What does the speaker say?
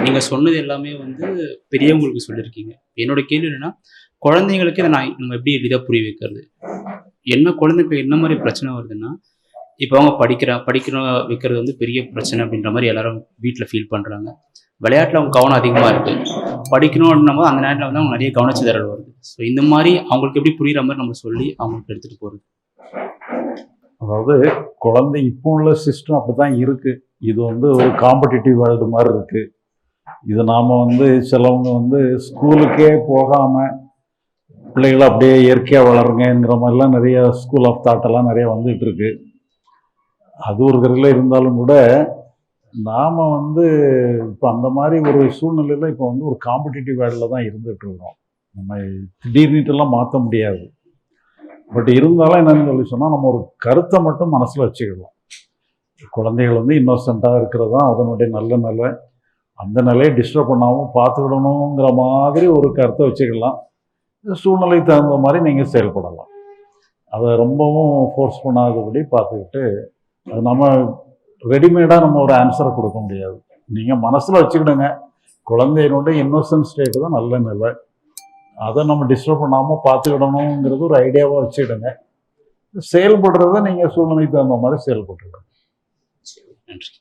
நீங்க சொன்னது எல்லாமே வந்து பெரியவங்களுக்கு சொல்லியிருக்கீங்க. என்னோட கேள்வி என்னன்னா, குழந்தைங்களுக்கு இத நம்ம எப்படி எளிதா புரிய வைக்கிறது? குழந்தைக்கு என்ன மாரி பிரச்சனை வருதுன்னா, இப்ப அவங்க படிக்கிற வைக்கிறது வந்து பெரிய பிரச்சனை அப்படின்ற மாரி எல்லாரும் வீட்ல ஃபீல் பண்றாங்க. விளையாட்டுல அவங்க கவனம் அதிகமா இருக்கு. படிக்கணும் அப்படின்னும்போது அந்த நேரத்துல வந்து அவங்க நெறைய கவனச்சிதறல் வருது. ஸோ இந்த மாரி அவங்களுக்கு எப்படி புரியிற மாரி நம்ம சொல்லி அவங்களுக்கு எடுத்துட்டு போறது? அதாவது குழந்தை இப்போ உள்ள சிஸ்டம் அப்படிதான் இருக்கு. இது வந்து ஒரு காம்படிட்டிவ் வேர்ல்டு மாதிரி இருக்கு. இது நாம வந்து சிலவங்க வந்து ஸ்கூலுக்கே போகாம பிள்ளைகளை அப்படியே இயற்கையா வளருங்கிற மாதிரிலாம் நிறைய ஸ்கூல் ஆஃப் தாட் எல்லாம் நிறைய வந்துட்டு இருக்கு. அது ஒரு கரையில் இருந்தாலும் கூட நாம வந்து இப்போ அந்த மாதிரி ஒரு சூழ்நிலையில இப்போ வந்து ஒரு காம்படிட்டிவ் வேர்ல்டில் தான் இருந்துட்டு இருக்கிறோம். நம்ம திடீர்னுட்டுலாம் மாற்ற முடியாது. பட் இருந்தாலும் என்னன்னு சொல்லி சொன்னால் நம்ம ஒரு கருத்தை மட்டும் மனசில் வச்சுக்கலாம். குழந்தைகள் வந்து இன்னோசென்ட்டாக இருக்கிறது தான் அதனுடைய நல்ல நிலை. அந்த நிலையை டிஸ்டர்ப் பண்ணாமல் பார்த்துக்கிடணுங்கிற மாதிரி ஒரு கருத்தை வச்சுக்கலாம். சூழ்நிலை தகுந்த மாதிரி நீங்கள் செயல்படலாம். அதை ரொம்பவும் ஃபோர்ஸ் பண்ணாதபடி பார்த்துக்கிட்டு, அது நம்ம ரெடிமேடாக நம்ம ஒரு ஆன்சரை கொடுக்க முடியாது. நீங்கள் மனசில் வச்சுக்கிடுங்க, குழந்தையினுடைய இன்னோசன்ட் ஸ்டேட்டு தான் நல்ல நிலை. அதை நம்ம டிஸ்டர்ப் பண்ணாமல் பார்த்துக்கிடணுங்கிறது ஒரு ஐடியாவாக வச்சுக்கிடுங்க. செயல்படுறத நீங்கள் சூழ்நிலைக்கு தகுந்த மாதிரி செயல்பட்டுருங்க. நன்றி.